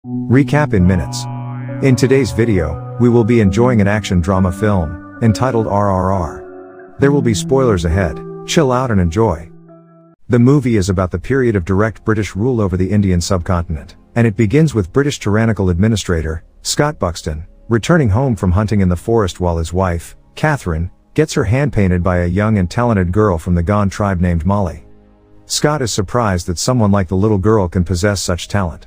Recap in minutes. In today's video, we will be enjoying an action drama film, entitled RRR. There will be spoilers ahead, chill out and enjoy. The movie is about the period of direct British rule over the Indian subcontinent, and it begins with British tyrannical administrator, Scott Buxton, returning home from hunting in the forest while his wife, Catherine, gets her hand painted by a young and talented girl from the Gond tribe named Molly. Scott is surprised that someone like the little girl can possess such talent.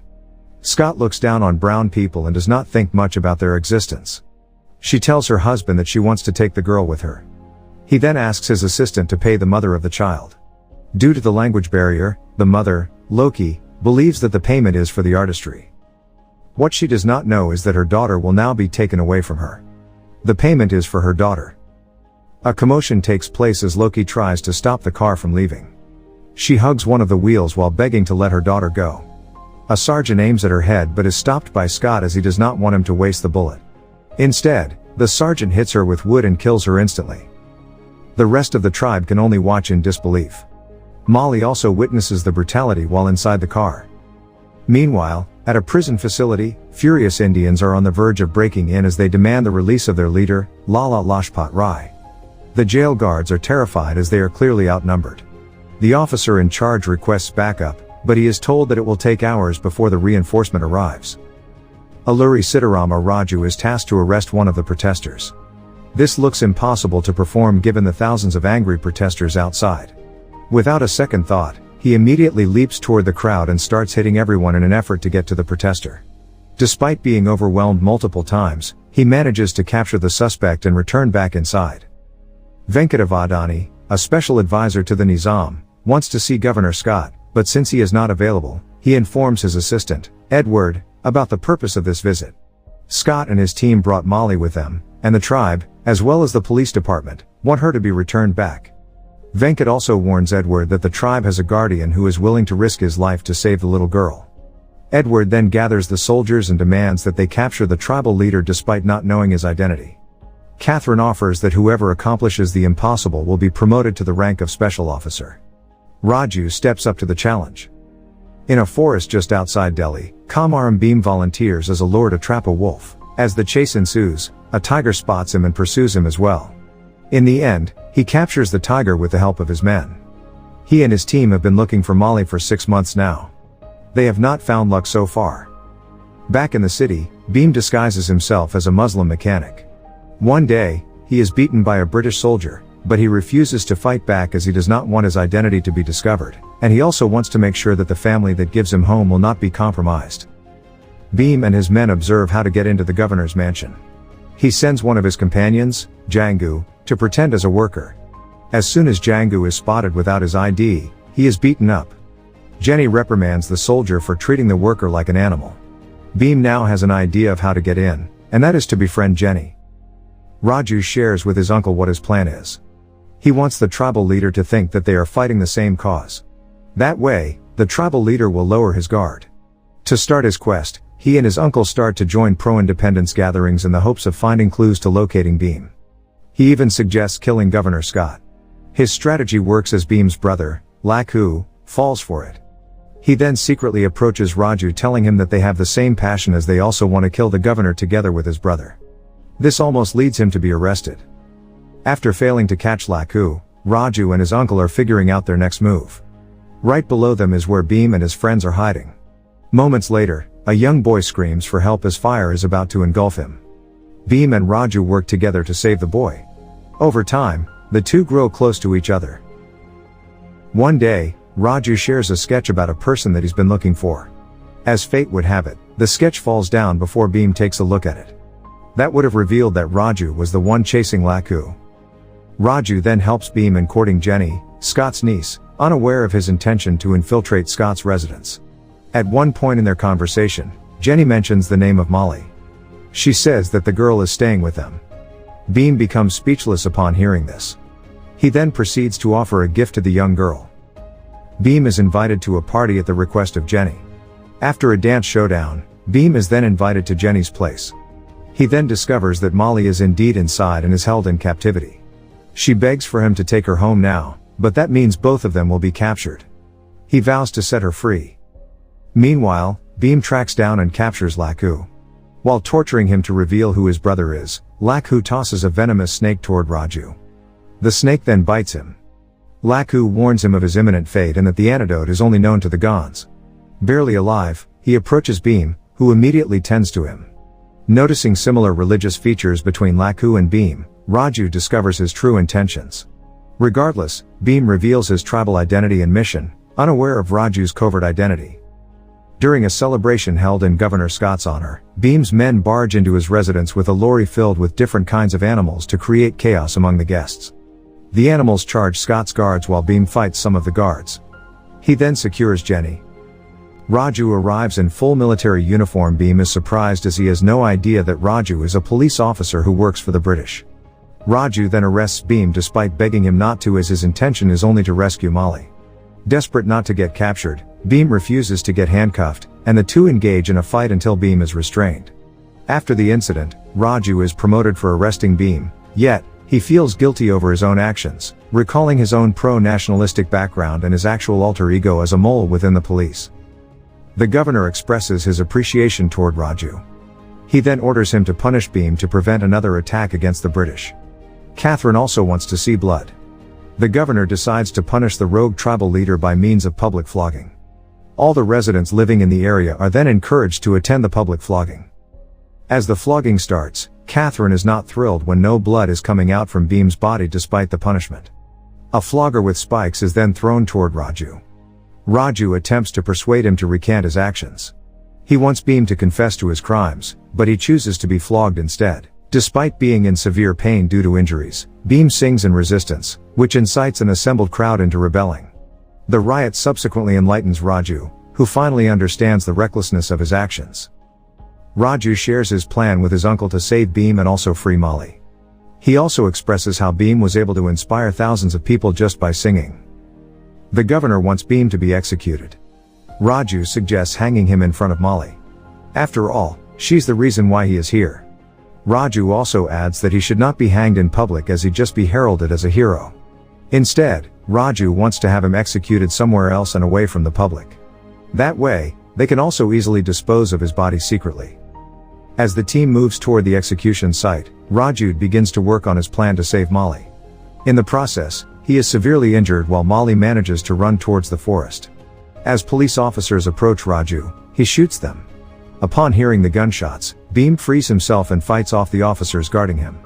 Scott looks down on brown people and does not think much about their existence. She tells her husband that she wants to take the girl with her. He then asks his assistant to pay the mother of the child. Due to the language barrier, the mother, Loki, believes that the payment is for the artistry. What she does not know is that her daughter will now be taken away from her. The payment is for her daughter. A commotion takes place as Loki tries to stop the car from leaving. She hugs one of the wheels while begging to let her daughter go. A sergeant aims at her head but is stopped by Scott as he does not want him to waste the bullet. Instead, the sergeant hits her with wood and kills her instantly. The rest of the tribe can only watch in disbelief. Molly also witnesses the brutality while inside the car. Meanwhile, at a prison facility, furious Indians are on the verge of breaking in as they demand the release of their leader, Lala Lajpat Rai. The jail guards are terrified as they are clearly outnumbered. The officer in charge requests backup, but he is told that it will take hours before the reinforcement arrives. Alluri Sitarama Raju is tasked to arrest one of the protesters. This looks impossible to perform given the thousands of angry protesters outside. Without a second thought, he immediately leaps toward the crowd and starts hitting everyone in an effort to get to the protester. Despite being overwhelmed multiple times, he manages to capture the suspect and return back inside. Venkatavadani, a special advisor to the Nizam, wants to see Governor Scott, but since he is not available, he informs his assistant, Edward, about the purpose of this visit. Scott and his team brought Molly with them, and the tribe, as well as the police department, want her to be returned back. Venkat also warns Edward that the tribe has a guardian who is willing to risk his life to save the little girl. Edward then gathers the soldiers and demands that they capture the tribal leader despite not knowing his identity. Catherine offers that whoever accomplishes the impossible will be promoted to the rank of special officer. Raju steps up to the challenge. In a forest just outside Delhi, Kamaram Bhim volunteers as a lure to trap a wolf. As the chase ensues, a tiger spots him and pursues him as well. In the end, he captures the tiger with the help of his men. He and his team have been looking for Molly for 6 months now. They have not found luck so far. Back in the city, Bhim disguises himself as a Muslim mechanic. One day, he is beaten by a British soldier, but he refuses to fight back as he does not want his identity to be discovered, and he also wants to make sure that the family that gives him home will not be compromised. Bhim and his men observe how to get into the governor's mansion. He sends one of his companions, Jangu, to pretend as a worker. As soon as Jangu is spotted without his ID, he is beaten up. Jenny reprimands the soldier for treating the worker like an animal. Bhim now has an idea of how to get in, and that is to befriend Jenny. Raju shares with his uncle what his plan is. He wants the tribal leader to think that they are fighting the same cause. That way, the tribal leader will lower his guard. To start his quest, he and his uncle start to join pro-independence gatherings in the hopes of finding clues to locating Bhim. He even suggests killing Governor Scott. His strategy works as Bhim's brother, Lakhu, falls for it. He then secretly approaches Raju telling him that they have the same passion as they also want to kill the governor together with his brother. This almost leads him to be arrested. After failing to catch Lakhu, Raju and his uncle are figuring out their next move. Right below them is where Bhim and his friends are hiding. Moments later, a young boy screams for help as fire is about to engulf him. Bhim and Raju work together to save the boy. Over time, the two grow close to each other. One day, Raju shares a sketch about a person that he's been looking for. As fate would have it, the sketch falls down before Bhim takes a look at it. That would have revealed that Raju was the one chasing Lakhu. Raju then helps Bhim in courting Jenny, Scott's niece, unaware of his intention to infiltrate Scott's residence. At one point in their conversation, Jenny mentions the name of Molly. She says that the girl is staying with them. Bhim becomes speechless upon hearing this. He then proceeds to offer a gift to the young girl. Bhim is invited to a party at the request of Jenny. After a dance showdown, Bhim is then invited to Jenny's place. He then discovers that Molly is indeed inside and is held in captivity. She begs for him to take her home now, but that means both of them will be captured. He vows to set her free. Meanwhile, Bheem tracks down and captures Lakhu. While torturing him to reveal who his brother is, Lakhu tosses a venomous snake toward Raju. The snake then bites him. Lakhu warns him of his imminent fate and that the antidote is only known to the Gons. Barely alive, he approaches Bheem, who immediately tends to him. Noticing similar religious features between Lakhu and Bheem, Raju discovers his true intentions. Regardless, Bheem reveals his tribal identity and mission, unaware of Raju's covert identity. During a celebration held in Governor Scott's honor, Bheem's men barge into his residence with a lorry filled with different kinds of animals to create chaos among the guests. The animals charge Scott's guards while Bheem fights some of the guards. He then secures Jenny. Raju arrives in full military uniform. Bheem is surprised as he has no idea that Raju is a police officer who works for the British. Raju then arrests Bheem despite begging him not to, as his intention is only to rescue Molly. Desperate not to get captured, Bheem refuses to get handcuffed, and the two engage in a fight until Bheem is restrained. After the incident, Raju is promoted for arresting Bheem, yet, he feels guilty over his own actions, recalling his own pro-nationalistic background and his actual alter ego as a mole within the police. The governor expresses his appreciation toward Raju. He then orders him to punish Bheem to prevent another attack against the British. Catherine also wants to see blood. The governor decides to punish the rogue tribal leader by means of public flogging. All the residents living in the area are then encouraged to attend the public flogging. As the flogging starts, Catherine is not thrilled when no blood is coming out from Bheem's body despite the punishment. A flogger with spikes is then thrown toward Raju. Raju attempts to persuade him to recant his actions. He wants Bheem to confess to his crimes, but he chooses to be flogged instead. Despite being in severe pain due to injuries, Bheem sings in resistance, which incites an assembled crowd into rebelling. The riot subsequently enlightens Raju, who finally understands the recklessness of his actions. Raju shares his plan with his uncle to save Bheem and also free Molly. He also expresses how Bheem was able to inspire thousands of people just by singing. The governor wants Bheem to be executed. Raju suggests hanging him in front of Molly. After all, she's the reason why he is here. Raju also adds that he should not be hanged in public as he'd just be heralded as a hero. Instead, Raju wants to have him executed somewhere else and away from the public. That way, they can also easily dispose of his body secretly. As the team moves toward the execution site, Raju begins to work on his plan to save Molly. In the process, he is severely injured while Molly manages to run towards the forest. As police officers approach Raju, he shoots them. Upon hearing the gunshots, Bheem frees himself and fights off the officers guarding him.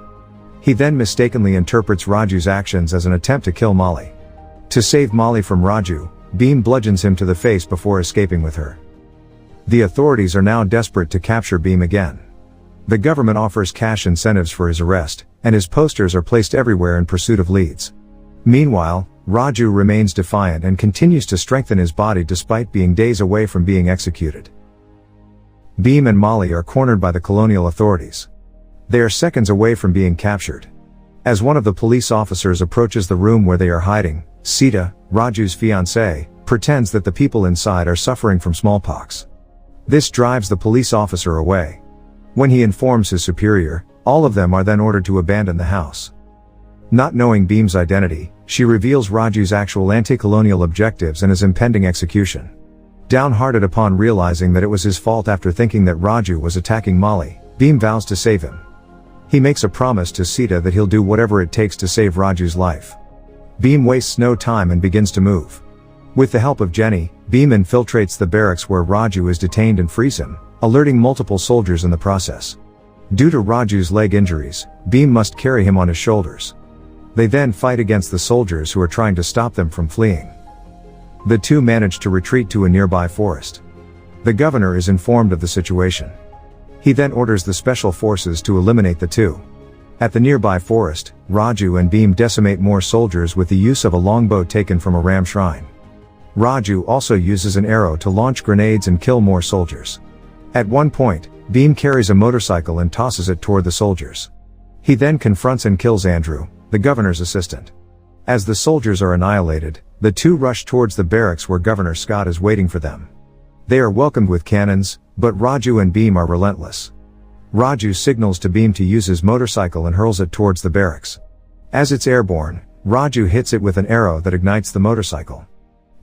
He then mistakenly interprets Raju's actions as an attempt to kill Molly. To save Molly from Raju, Bheem bludgeons him to the face before escaping with her. The authorities are now desperate to capture Bheem again. The government offers cash incentives for his arrest, and his posters are placed everywhere in pursuit of leads. Meanwhile, Raju remains defiant and continues to strengthen his body despite being days away from being executed. Bheem and Molly are cornered by the colonial authorities. They are seconds away from being captured. As one of the police officers approaches the room where they are hiding, Sita, Raju's fiancée, pretends that the people inside are suffering from smallpox. This drives the police officer away. When he informs his superior, all of them are then ordered to abandon the house. Not knowing Bheem's identity, she reveals Raju's actual anti-colonial objectives and his impending execution. Downhearted upon realizing that it was his fault after thinking that Raju was attacking Molly, Bheem vows to save him. He makes a promise to Sita that he'll do whatever it takes to save Raju's life. Bheem wastes no time and begins to move. With the help of Jenny, Bheem infiltrates the barracks where Raju is detained and frees him, alerting multiple soldiers in the process. Due to Raju's leg injuries, Bheem must carry him on his shoulders. They then fight against the soldiers who are trying to stop them from fleeing. The two manage to retreat to a nearby forest. The governor is informed of the situation. He then orders the special forces to eliminate the two. At the nearby forest, Raju and Bheem decimate more soldiers with the use of a longbow taken from a ram shrine. Raju also uses an arrow to launch grenades and kill more soldiers. At one point, Bheem carries a motorcycle and tosses it toward the soldiers. He then confronts and kills Andrew, the governor's assistant. As the soldiers are annihilated, the two rush towards the barracks where Governor Scott is waiting for them. They are welcomed with cannons, but Raju and Bheem are relentless. Raju signals to Bheem to use his motorcycle and hurls it towards the barracks. As it's airborne, Raju hits it with an arrow that ignites the motorcycle.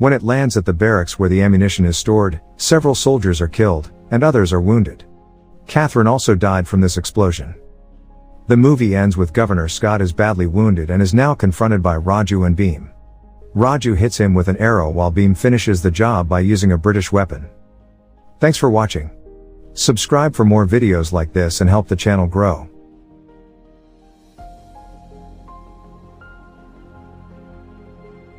When it lands at the barracks where the ammunition is stored, several soldiers are killed, and others are wounded. Catherine also died from this explosion. The movie ends with Governor Scott is badly wounded and is now confronted by Raju and Beam. Raju hits him with an arrow while Beam finishes the job by using a British weapon. Thanks for watching. Subscribe for more videos like this and help the channel grow.